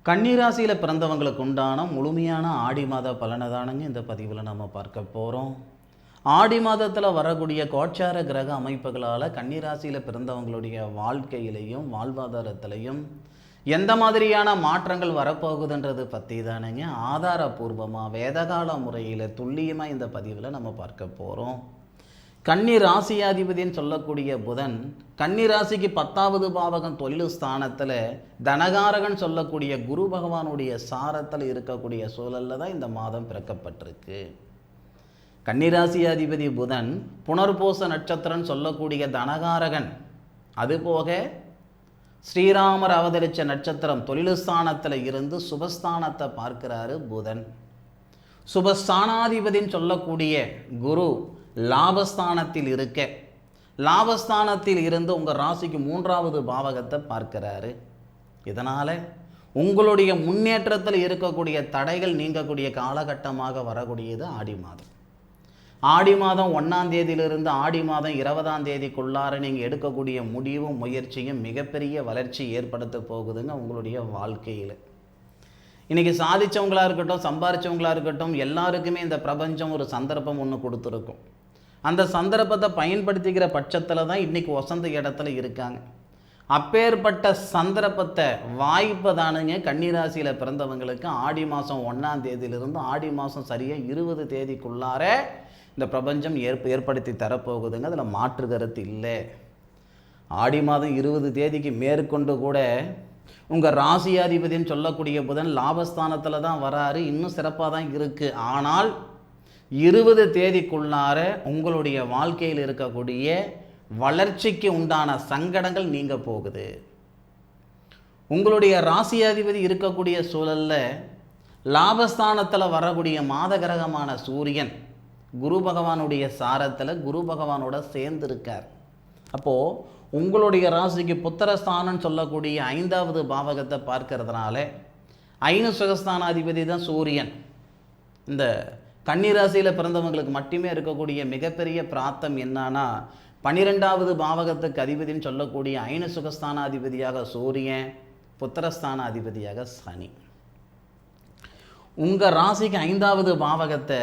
கன்னிராசியில் பிறந்தவங்களுக்கு உண்டான முழுமையான ஆடி மாத பலனை தானுங்க இந்த பதிவில் நம்ம பார்க்க போகிறோம். ஆடி மாதத்தில் வரக்கூடிய கோச்சார கிரக அமைப்புகளால் கன்னிராசியில் பிறந்தவங்களுடைய வாழ்க்கையிலையும் வாழ்வாதாரத்திலையும் எந்த மாதிரியான மாற்றங்கள் வரப்போகுதுன்றது பற்றி தானுங்க ஆதாரபூர்வமாக வேதகால முறையில் துல்லியமாக இந்த பதிவில் நம்ம பார்க்க போகிறோம். கன்னி ராசியாதிபதின்னு சொல்லக்கூடிய புதன் கன்னி ராசிக்கு 10வது பாவகம் தொழில் ஸ்தானத்தில் தனகாரகன் சொல்லக்கூடிய குரு பகவானுடைய சாரத்தில் இருக்கக்கூடிய சூழலில் தான் இந்த மாதம் பிறக்கப்பட்டிருக்கு. கன்னிராசியாதிபதி புதன் புனர்பூச நட்சத்திரம் சொல்லக்கூடிய தனகாரகன், அதுபோக ஸ்ரீராமர் அவதரித்த நட்சத்திரம் தொழில்ஸ்தானத்தில் இருந்து சுபஸ்தானத்தை பார்க்கிறாரு புதன். சுபஸ்தானாதிபதின்னு சொல்லக்கூடிய குரு லாபஸ்தானத்தில் இருக்க, லாபஸ்தானத்தில் இருந்து உங்கள் ராசிக்கு 3வது பாவகத்தை பார்க்கிறாரு. இதனால் உங்களுடைய முன்னேற்றத்தில் இருக்கக்கூடிய தடைகள் நீங்கக்கூடிய காலகட்டமாக வரக்கூடியது ஆடி மாதம். ஆடி மாதம் 1ஆம் தேதியிலிருந்து ஆடி மாதம் 20ஆம் தேதிக்குள்ளார நீங்கள் எடுக்கக்கூடிய முடிவும் முயற்சியும் மிகப்பெரிய வளர்ச்சி ஏற்படுத்த போகுதுங்க உங்களுடைய வாழ்க்கையில். இன்றைக்கி சாதித்தவங்களாக இருக்கட்டும், சம்பாதிச்சவங்களாக இருக்கட்டும், எல்லாருக்குமே இந்த பிரபஞ்சம் ஒரு சந்தர்ப்பம் ஒன்று கொடுத்துருக்கும். அந்த சந்தர்ப்பத்தை பயன்படுத்திக்கிற பட்சத்தில் தான் இன்றைக்கி வசந்த இடத்துல இருக்காங்க. அப்பேற்பட்ட சந்தர்ப்பத்தை வாய்ப்பை தானுங்க கன்னிராசியில் பிறந்தவங்களுக்கு ஆடி மாதம் 1ஆம் தேதியிலிருந்து ஆடி மாதம் சரியாக 20 தேதிக்குள்ளார இந்த பிரபஞ்சம் ஏற்படுத்தி தரப்போகுதுங்க. அதில் மாற்று கருத்து இல்லை. ஆடி மாதம் 20 தேதிக்கு மேற்கொண்டு கூட உங்கள் ராசியாதிபதின்னு சொல்லக்கூடிய புதன் லாபஸ்தானத்தில் தான் வராரு. இன்னும் சிறப்பாக தான் இருக்குது. ஆனால் 20 தேதிக்குள்ளார உங்களுடைய வாழ்க்கையில் இருக்கக்கூடிய வளர்ச்சிக்கு உண்டான சங்கடங்கள் நீங்க போகுது. உங்களுடைய ராசியாதிபதி இருக்கக்கூடிய சூழலில் லாபஸ்தானத்தில் வரக்கூடிய மாத கிரகமான சூரியன் குரு பகவானுடைய சாரத்தில் குரு பகவானோட சேர்ந்து இருக்கார். அப்போது உங்களுடைய ராசிக்கு புத்திரஸ்தானம் சொல்லக்கூடிய 5வது பாவகத்தை பார்க்கறதுனால ஐன சுகஸ்தானாதிபதி தான் சூரியன். இந்த கன்னிராசியில் பிறந்தவங்களுக்கு மட்டுமே இருக்கக்கூடிய மிகப்பெரிய பிராப்தம் என்னன்னா 12வது பாவகத்துக்கு அதிபதின்னு சொல்லக்கூடிய ஐன சுகஸ்தானாதிபதியாக சூரியன், புத்திரஸ்தானாதிபதியாக சனி. உங்கள் ராசிக்கு 5வது பாவகத்தை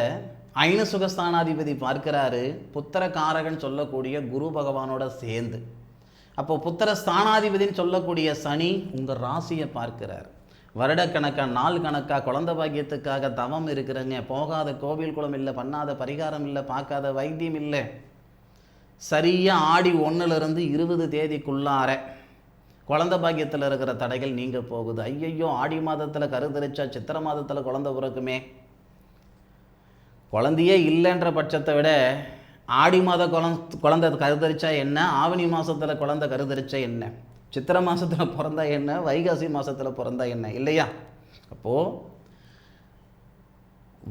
ஐன சுகஸ்தானாதிபதி பார்க்கிறாரு புத்திரகாரகன் சொல்லக்கூடிய குரு பகவானோட சேர்ந்து. அப்போ புத்திரஸ்தானாதிபதின்னு சொல்லக்கூடிய சனி உங்கள் ராசியை பார்க்கிறார். வருடக்கணக்காக நாள் கணக்காக குழந்தை பாக்கியத்துக்காக தவம் இருக்கிறங்க, போகாத கோவில் குளம் இல்லை, பண்ணாத பரிகாரம் இல்லை, பார்க்காத வைத்தியம் இல்லை. சரியாக ஆடி 1லிருந்து 20 தேதிக்குள்ளார குழந்தை பாக்கியத்தில் இருக்கிற தடைகள் நீங்க போகுது. ஐயையோ, ஆடி மாதத்தில் கருத்தரிச்சா சித்திரை மாதத்தில் குழந்தை பிறக்குமே. குழந்தையே இல்லைன்ற பட்சத்தை விட ஆடி மாத குழந்தை கருத்தரிச்சா என்ன, ஆவணி மாதத்தில் குழந்தை கருத்தரிச்சா என்ன, சித்திரை மாதத்தில் பிறந்தா என்ன, வைகாசி மாதத்தில் பிறந்தா என்ன, இல்லையா? அப்போது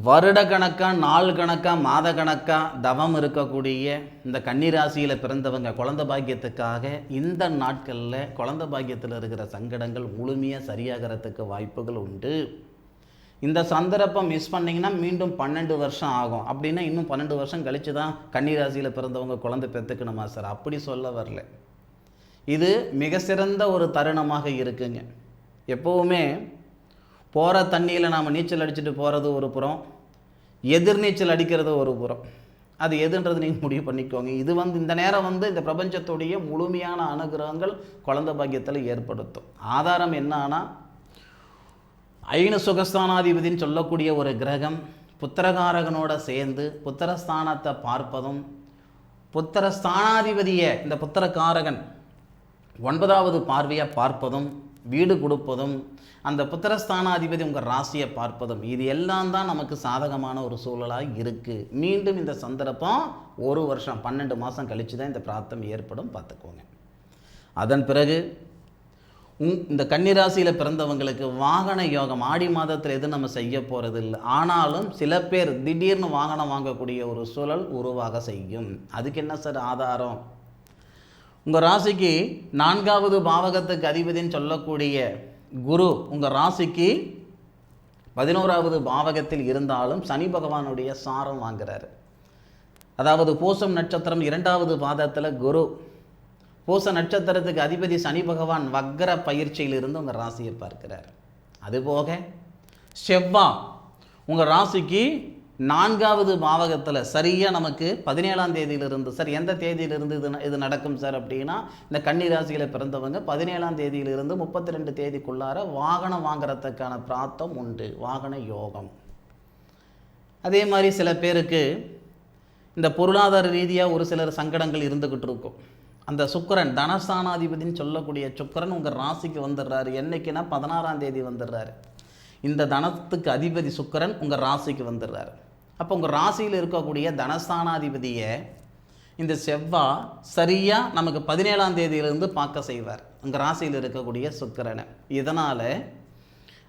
வருடக்கணக்காக நாள் கணக்காக மாத கணக்காக தவம் இருக்கக்கூடிய இந்த கன்னிராசியில் பிறந்தவங்க குழந்தை பாக்கியத்துக்காக இந்த நாட்களில் குழந்தை பாக்கியத்தில் இருக்கிற சங்கடங்கள் முழுமையாக சரியாகிறதுக்கு வாய்ப்புகள் உண்டு. இந்த சந்தர்ப்பம் மிஸ் பண்ணிங்கன்னா மீண்டும் 12 வருஷம் ஆகும். அப்படின்னா இன்னும் 12 வருஷம் கழித்து தான் கன்னிராசியில் பிறந்தவங்க குழந்தை பெற்றுக்கணுமா சார்? அப்படி சொல்ல வரல. இது மிக சிறந்த ஒரு தருணமாக இருக்குங்க. எப்போவுமே போகிற தண்ணியில் நாம் நீச்சல் அடிச்சுட்டு போகிறது ஒரு புறம், எதிர்நீச்சல் அடிக்கிறது ஒரு புறம். அது எதுன்றது நீங்கள் முடிவு பண்ணிக்கோங்க. இது இந்த நேரம் இந்த பிரபஞ்சத்துடைய முழுமையான அனுகிரகங்கள் குழந்தை பாக்கியத்தில் ஏற்படுத்தும். ஆதாரம் என்னன்னா ஐன சுகஸ்தானாதிபதின்னு சொல்லக்கூடிய ஒரு கிரகம் புத்திரகாரகனோட சேர்ந்து புத்திரஸ்தானத்தை பார்ப்பதும், புத்திரஸ்தானாதிபதியை இந்த புத்திரகாரகன் 9வது பார்வையாக பார்ப்பதும், வீடு கொடுப்பதும், அந்த புத்திரஸ்தானாதிபதி உங்கள் ராசியை பார்ப்பதும், இது எல்லாம் தான் நமக்கு சாதகமான ஒரு சூழலாக இருக்குது. மீண்டும் இந்த சந்தர்ப்பம் 1 வருஷம் 12 மாதம் கழித்து தான் இந்த பிராப்தம் ஏற்படும், பார்த்துக்கோங்க. அதன் பிறகு இந்த கன்னிராசியில் பிறந்தவங்களுக்கு வாகன யோகம் ஆடி மாதத்தில் எதுவும் நம்ம செய்ய போகிறது இல்லை. ஆனாலும் சில பேர் திடீர்னு வாகனம் வாங்கக்கூடிய ஒரு சூழல் உருவாக செய்யும். அதுக்கு என்ன சார் ஆதாரம்? உங்கள் ராசிக்கு 4வது பாவகத்துக்கு அதிபதின்னு சொல்லக்கூடிய குரு உங்கள் ராசிக்கு 11வது பாவகத்தில் இருந்தாலும் சனி பகவானுடைய சாரம் வாங்குறாரு. அதாவது பூசம் நட்சத்திரம் 2வது பாதத்தில் குரு, பூச நட்சத்திரத்துக்கு அதிபதி சனி பகவான் வக்ர பயிற்சியிலிருந்து உங்கள் ராசியை பார்க்கிறார். அதுபோக செவ்வாய் உங்கள் ராசிக்கு 4வது பாவகத்தில் சரியாக நமக்கு 17ஆம் தேதியிலிருந்து, சார் எந்த தேதியிலிருந்து இது நடக்கும் சார் அப்படின்னா, இந்த கன்னி ராசியில் பிறந்தவங்க 17ஆம் தேதியிலிருந்து 32 தேதிக்குள்ளார வாகனம் வாங்குறதுக்கான பிராப்தம் உண்டு, வாகன யோகம். அதே மாதிரி சில பேருக்கு இந்த பொருளாதார ரீதியாக ஒரு சிலர் சங்கடங்கள் இருந்துக்கிட்டு இருக்கும். அந்த சுக்கிரன் தனஸ்தானாதிபதினு சொல்லக்கூடிய சுக்கிரன் உங்கள் ராசிக்கு வந்துடுறாரு. என்னைக்குன்னா 16ஆம் தேதி வந்துடுறாரு. இந்த தனத்துக்கு அதிபதி சுக்கிரன் உங்கள் ராசிக்கு வந்துடுறாரு. அப்போ உங்கள் ராசியில் இருக்கக்கூடிய தனஸ்தானாதிபதியை இந்த செவ்வாய் சரியாக நமக்கு 17ஆம் தேதியிலிருந்து பார்க்க செய்வார், உங்கள் ராசியில் இருக்கக்கூடிய சுக்கிரனை. இதனால்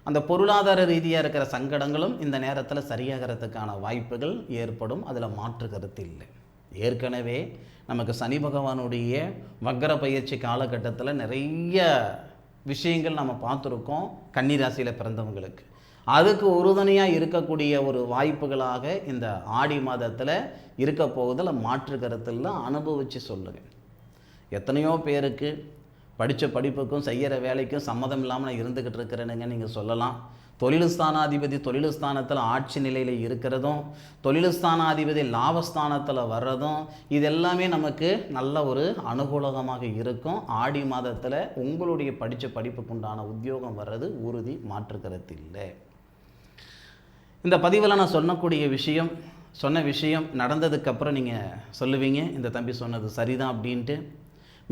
அந்த பொருளாதார ரீதியாக இருக்கிற சங்கடங்களும் இந்த நேரத்தில் சரியாகிறதுக்கான வாய்ப்புகள் ஏற்படும். அதில் மாற்று கருத்து இல்லை. ஏற்கனவே நமக்கு சனி பகவானுடைய வக்கர பயிற்சி காலகட்டத்தில் நிறைய விஷயங்கள் நம்ம பார்த்துருக்கோம் கன்னி ராசியில் பிறந்தவங்களுக்கு. அதுக்கு உறுதுணையாக இருக்கக்கூடிய ஒரு வாய்ப்புகளாக இந்த ஆடி மாதத்தில் இருக்க போகுதில் மாற்று கருத்தில் அனுபவித்து சொல்லுங்கள். எத்தனையோ பேருக்கு படித்த படிப்புக்கும் செய்கிற வேலைக்கும் சம்மதம் இல்லாமல் நான் இருந்துக்கிட்டு இருக்கிறேனுங்க நீங்கள் சொல்லலாம். தொழில் ஸ்தானாதிபதி தொழில் ஸ்தானத்தில் ஆட்சி நிலையில் இருக்கிறதும், தொழில் ஸ்தானாதிபதி லாபஸ்தானத்தில் வர்றதும், இது எல்லாமே நமக்கு நல்ல ஒரு அனுகூலமாக இருக்கும். ஆடி மாதத்தில் உங்களுடைய படித்த படிப்புக்கு உண்டான உத்தியோகம் வர்றது உறுதி, மாற்று கருத்து இல்லை. இந்த பதிவில் நான் சொன்ன விஷயம் நடந்ததுக்கப்புறம் நீங்கள் சொல்லுவீங்க, இந்த தம்பி சொன்னது சரிதான் அப்படின்ட்டு.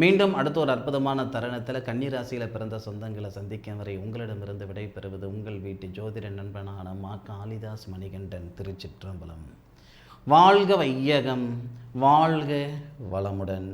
மீண்டும் அடுத்த ஒரு அற்புதமான தருணத்தில் கன்னி ராசியில் பிறந்த சொந்தங்களை சந்திக்கும் வரை உங்களிடமிருந்து விடைபெறுவது உங்கள் வீட்டு ஜோதிட நண்பனான மா காளிதாஸ் மணிகண்டன். திருச்சிற்றம்பலம். வாழ்க வையகம், வாழ்க வளமுடன்.